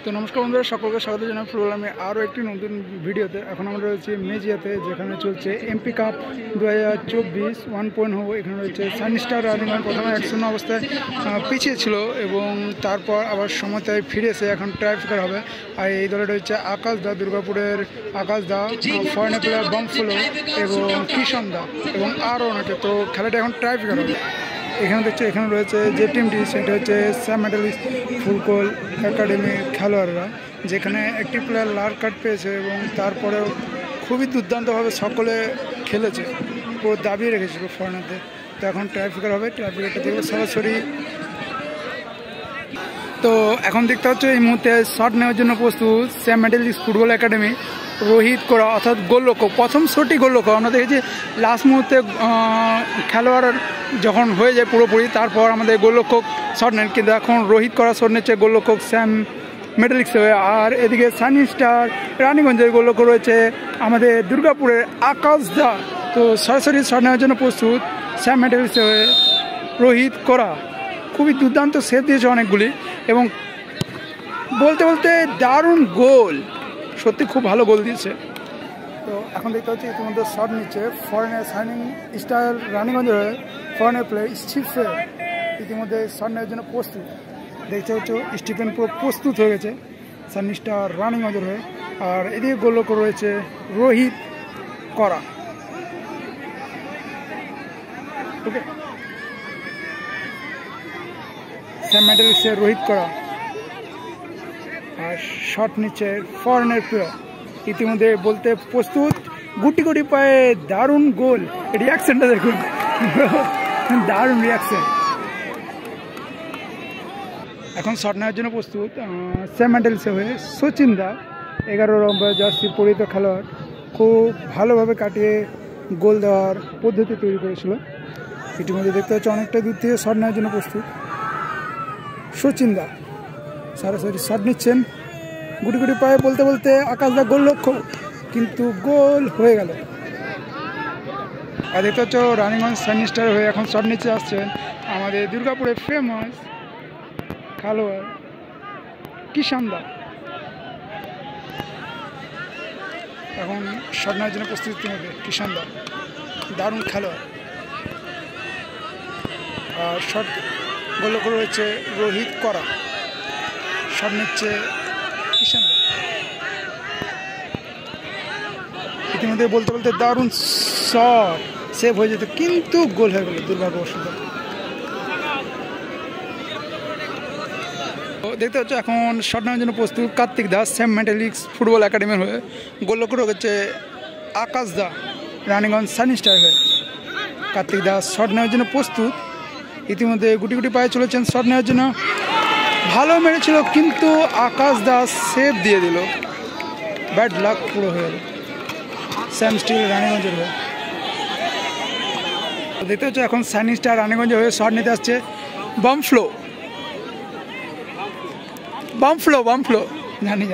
তো নমস্কার বন্ধুরা, সকলকে স্বাগত জানাই ফুটবল আরও একটি নতুন ভিডিওতে। এখন আমরা রয়েছি মেজিয়াতে, যেখানে চলছে এমপি কাপ 2024 1 হবো। এখানে রয়েছে সানস্টার রানিগঞ্জ প্রথমে 1-0 অবস্থায় পিছিয়ে ছিল এবং তারপর আবার সময়তায় ফিরে এসে এখন ট্রাইফিকার হবে। আর এই দলে রয়েছে আকাশ দা, দুর্গাপুরের আকাশ দা, ফরেনার প্লেয়ার বমফুলো এবং কিষণ দা এবং আরও অনেকে। তো খেলাটা এখন ট্রাইফিকার হবে। এখানে রয়েছে যে টিমটি, সেটা হচ্ছে স্যাম মেডালিস্ট ফুটবল একাডেমির খেলোয়াড়রা, যেখানে একটি প্লেয়ার লাল কার্ড পেয়েছে এবং তারপরেও খুবই দুর্দান্তভাবে সকলে খেলেছে, পুরো দাবিয়ে রেখেছিল ফরেনারদের। তো এখন ট্রাইফিকার হবে, ট্রাইফিকারটা দেখবে সরাসরি। তো এখন দেখতে হচ্ছে এই মুহূর্তে শট নেওয়ার জন্য প্রস্তুত Sam medallist football academy. Rohit করা অর্থাৎ গোলরক্ষক, প্রথম শটই গোলরক্ষক। আমরা দেখেছি লাস্ট মুহূর্তে খেলোয়াড় যখন হয়ে যায় পুরোপুরি, তারপর আমাদের গোলরক্ষক শট নেন, কিন্তু এখন রোহিত করা শট নিচ্ছে গোলরক্ষক স্যাম মেডালিক্স হয়ে। আর এদিকে সানস্টার রানীগঞ্জের গোলরক্ষক রয়েছে আমাদের দুর্গাপুরের আকাশ দা। তো সরাসরি শট নেওয়ার জন্য প্রস্তুত স্যাম মেডালিক্স হয়ে রোহিত করা। খুবই দুর্দান্ত সেভ দিয়েছে অনেকগুলি এবং বলতে বলতে দারুণ গোল, সত্যি খুব ভালো গোল দিয়েছে। তো এখন দেখতে হচ্ছে ইতিমধ্যে শট নিচ্ছে ফরেনার সাইনিং স্টার রানীগঞ্জের হয়ে ফরেনার প্লেয়ার স্টিফেন ইতিমধ্যে শট নেওয়ার জন্য প্রস্তুত। দেখতে হচ্ছে স্টিফেন পুরো প্রস্তুত হয়ে গেছে সাইনিং স্টার রানীগঞ্জের হয়ে। আর এদিকে গোলরক্ষক রয়েছে রোহিত করা। ওকে, স্যাম মেডালিক্সের রোহিত করা আর শট নিচ্ছে ফরেনার প্লেয়ার। ইতিমধ্যে বলতে প্রস্তুত, গুটি গুটি পায়ে দারুণ গোল। রিয়াকশনটা দেখুন, দারুণ রিয়াকশন। এখন শট নেওয়ার জন্য প্রস্তুত স্যাম মেডালিক্সের হয়ে সচিন দা, 11 নম্বর জার্সি পরিহিত খেলোয়াড়। খুব ভালোভাবে কাটিয়ে গোল দেওয়ার পদ্ধতি তৈরি করেছিল। ইতিমধ্যে দেখতে হচ্ছে অনেকটা দূর থেকে শট নেওয়ার জন্য প্রস্তুত সচিন দা। সরাসরি শট নিচ্ছেন গুটি গুটি পায়ে, বলতে বলতে আকাশ দা গোল লক্ষ্য, কিন্তু গোল হয়ে গেল। আর দেখতে হচ্ছে রানীগঞ্জ সানস্টার হয়ে এখন শট নিচ্ছে আসছেন আমাদের দুর্গাপুরের ফেমাস খেলোয়াড় কিষণ দা। এখন শট নেওয়ার জন্য প্রস্তুতি হবে কিষণ দা, দারুণ খেলোয়াড়। আর শট গোল লক্ষ্য রয়েছে রোহিত করা, শট নিচ্ছে কিষণ দা। ইতিমধ্যে বলতে বলতে দারুণ শট, সেভ হয়ে যেত কিন্তু গোল হয়ে গেল দুর্ভাগ্যবশত। দেখতে হচ্ছে এখন শট নেওয়ার জন্য প্রস্তুত কার্তিক দাস, স্যাম মেডালিক্স ফুটবল একাডেমির হয়ে। গোলরক্ষক রয়েছে আকাশ দা, রানীগঞ্জ সানস্টার হয়ে। কার্তিক দাস শট নেওয়ার জন্য প্রস্তুত। ইতিমধ্যে গুটি গুটি পায়ে চলেছেন শট নেওয়ার জন্য। ভালো মেরেছিল কিন্তু আকাশ দাস সেভ দিয়ে দিল, ব্যাড লাক পুরো হয়ে গেল স্যাম স্টিল রানীগঞ্জের হয়ে। দেখতে হচ্ছে এখন সানস্টার রানীগঞ্জের হয়ে শট নিতে আসছে বমফ্লো। জানি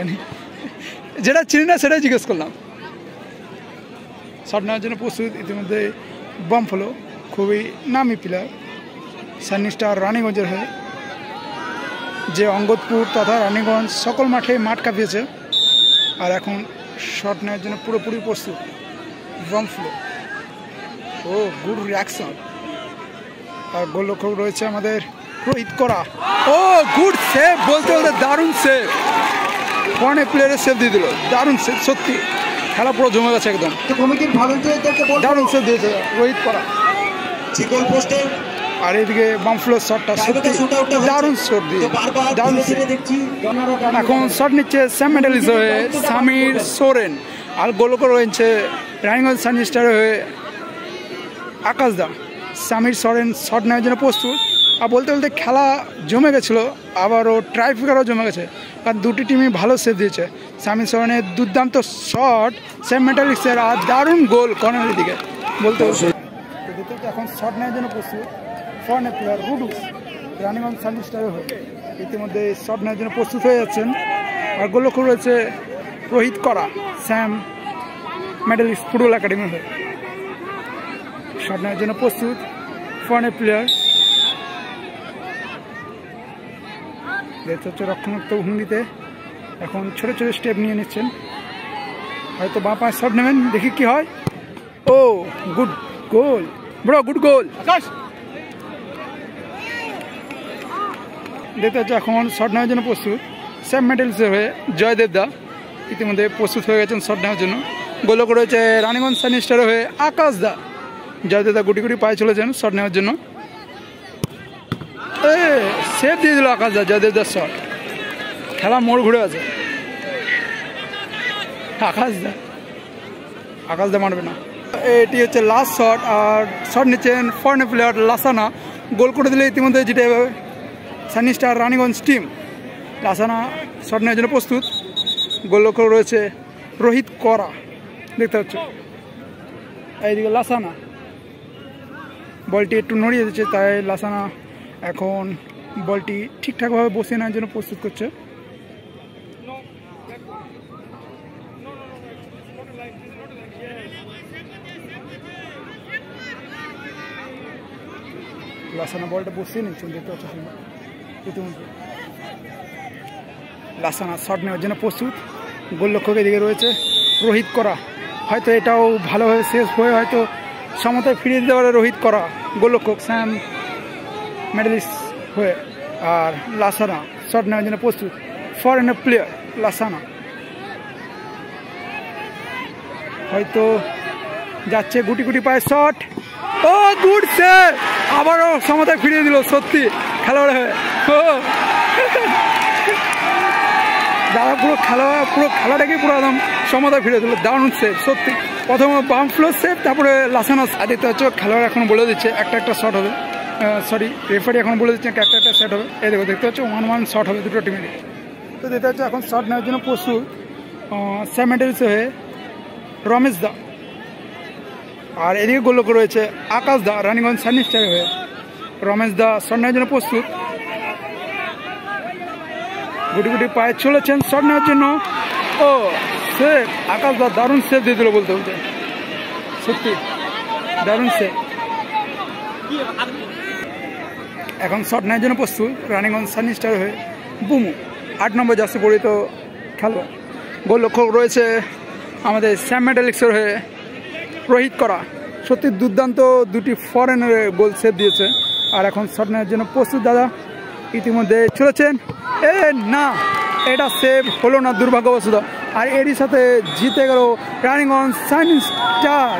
যেটা চিনি না সেটাই জিজ্ঞেস করলাম। শট নেওয়ার জন্য প্রস্তুত ইতিমধ্যে বমফ্লো, খুবই নামি প্লেয়ার সানস্টার রানীগঞ্জের হয়ে, যে অঙ্গদপুর তথা রানীগঞ্জ সকল মাঠ কাঁপিয়েছে। আর এখন শট নেওয়ার জন্য পুরোপুরি প্রস্তুত বমফ্লো। ও গুড রিয়াকশন। আর গোলরক্ষক রয়েছে আমাদের রোহিত করা। ও গুড সেভ, বলতে বলতে দারুণ সেভ, ফরেনার প্লেয়ারের সেভ দিয়ে দিল, দারুণ সেভ। সত্যি খেলা পুরো জমে গেছে একদম, দারুণ সেভ দিয়েছে রোহিত করা। আর এদিকে বামফ্লোর শটটা সত্যি দারুণ শট দিয়ে দারুণ। এখন শট নিচ্ছে স্যাম মেডালিক্স হয়ে সামির সোরেন। আর গোলরক্ষক রয়েছে রানীগঞ্জ সানস্টার হয়ে আকাশ দা। সামির সোরেন শট নেওয়ার জন্য প্রস্তুত। আর বলতে বলতে খেলা জমে গেছিলো, আবারও ট্রাইফিকারও জমে গেছে, কারণ দুটি টিমই ভালো সেভ দিয়েছে। সামির সোরেনের দুর্দান্ত শট, স্যাম মেডালিক্সের আর দারুণ গোল কর্নারের দিকে। বলতে এখন শট নেওয়ার জন্য প্রস্তুত ফরেনার প্লেয়ার রুডুস, রানীগঞ্জ সানস্টারের হয়ে। ইতিমধ্যে শট নেওয়ার জন্য প্রস্তুত হয়ে যাচ্ছেন। আর গোলরক্ষক রয়েছে রোহিত করা, স্যাম মেডালিক্স ফুটবল একাডেমির হয়ে। শট নেওয়ার জন্য প্রস্তুত ফরেনার প্লেয়ার। দেখতে হচ্ছে রক্ষণাত্মক ভঙ্গিতে এখন ছোট ছোট স্টেপ নিয়ে নিচ্ছেন, হয়তো বাঁ পায়ে শট নেবেন, দেখি কি হয়। Oh good goal bro, good goal. দেখতে হচ্ছে এখন শট নেওয়ার জন্য প্রস্তুত স্যাম মেডেলসের হয়ে জয়দেব দা ইতিমধ্যে প্রস্তুত হয়ে গেছেন শট নেওয়ার জন্য। গোলক রয়েছে রানীগঞ্জ সানি স্টারের হয়ে আকাশ দা। জয়দেব দা গুটি গুটি পায়ে চলেছেন শট নেওয়ার জন্য। সেভ দিয়ে দিল আকাশ দা, জয়দেব দার শট। খেলা মোড় ঘুরে আছে, আকাশ দা মারবে না। এটি হচ্ছে লাস্ট শট, আর শট নিচ্ছেন ফরেন প্লেয়ার লাসানা। গোল করে দিলে ইতিমধ্যে জিতে যাবে Sunny Star Raniganj team. Lasana shot নেওয়ার জন্য প্রস্তুত। গোলরক্ষক রয়েছে রোহিত করা, দেখতে হচ্ছে। এইদিকে লাসানা বলটি একটু নড়িয়ে দিচ্ছে, তাই লাসানা এখন বলটি ঠিকঠাকভাবে বসিয়ে নেওয়ার জন্য প্রস্তুত করছে। লাসানা বলটা বসিয়ে নিচ্ছেন, দেখতে পাচ্ছেন ইতিমধ্যে। লাসানা শট নেওয়ার জন্য প্রস্তুত। গোলরক্ষকের দিকে রয়েছে রোহিত করা, হয়তো এটাও ভালোভাবে শেষ হয়ে হয়তো সমতায় ফিরিয়ে দিতে পারে রোহিত করা গোলরক্ষক স্যাম মেডেলিস্ট হয়ে। আর লাসানা শট নেওয়ার জন্য প্রস্তুত, ফরেনার প্লেয়ার লাসানা হয়তো যাচ্ছে গুটি গুটি পায়ে শট। ও গুড সেভ, আবারও সমতায় ফিরিয়ে দিল সত্যি খেলোয়াড় হয়ে। দাদা পুরো খেলাটাকে পুরো একদম সমতায় ফিরে দিল, দারুণ সেভ সত্যি। প্রথমে বাম ফ্লোর সেভ, তারপরে লাসানা। দেখতে হচ্ছে খেলোয়াড় এখন বলে দিচ্ছে একটা একটা শট হবে, সরি রেফারি এখন বলে দিচ্ছে একটা একটা সেট হবে। এই দেখো, দেখতে হচ্ছে 1-1 শট হবে দুটো টিমেরই। তো দেখতে হচ্ছে এখন শট নেওয়ার জন্য প্রস্তুত স্যাম মেডেলস হয়ে রমেশ দা, আর এদিকে গোলক রয়েছে আকাশ দা রানীগঞ্জ সানি স্টার হয়ে। রমেশ দা শট নেওয়ার জন্য প্রস্তুত, গুটি গুটি পায়ে চলেছেন শট নেওয়ার জন্য। ও সেভ, আকাশ দা দারুণ সেভ দিয়ে দিল বলতে বলতে, সত্যি দারুণ সেভ। এখন শট নেওয়ার জন্য প্রস্তুত রানীগঞ্জ সানি স্টার হয়ে বুমু, 8 নম্বর জার্সি পরিহিত খেলোয়াড়। গোলরক্ষক রয়েছে আমাদের স্যাম মেডেলিক্সের হয়ে রোহিত করা। সত্যি দুর্দান্ত দুটি ফরেনের গোল সেভ দিয়েছে। আর এখন শট নেওয়ার জন্য প্রস্তুত দাদা ইতিমধ্যে চলেছেন। না, এটা সেভ হলো না দুর্ভাগ্যবশত, আর এরই সাথে জিতে গেল রানীগঞ্জ সানি স্টার।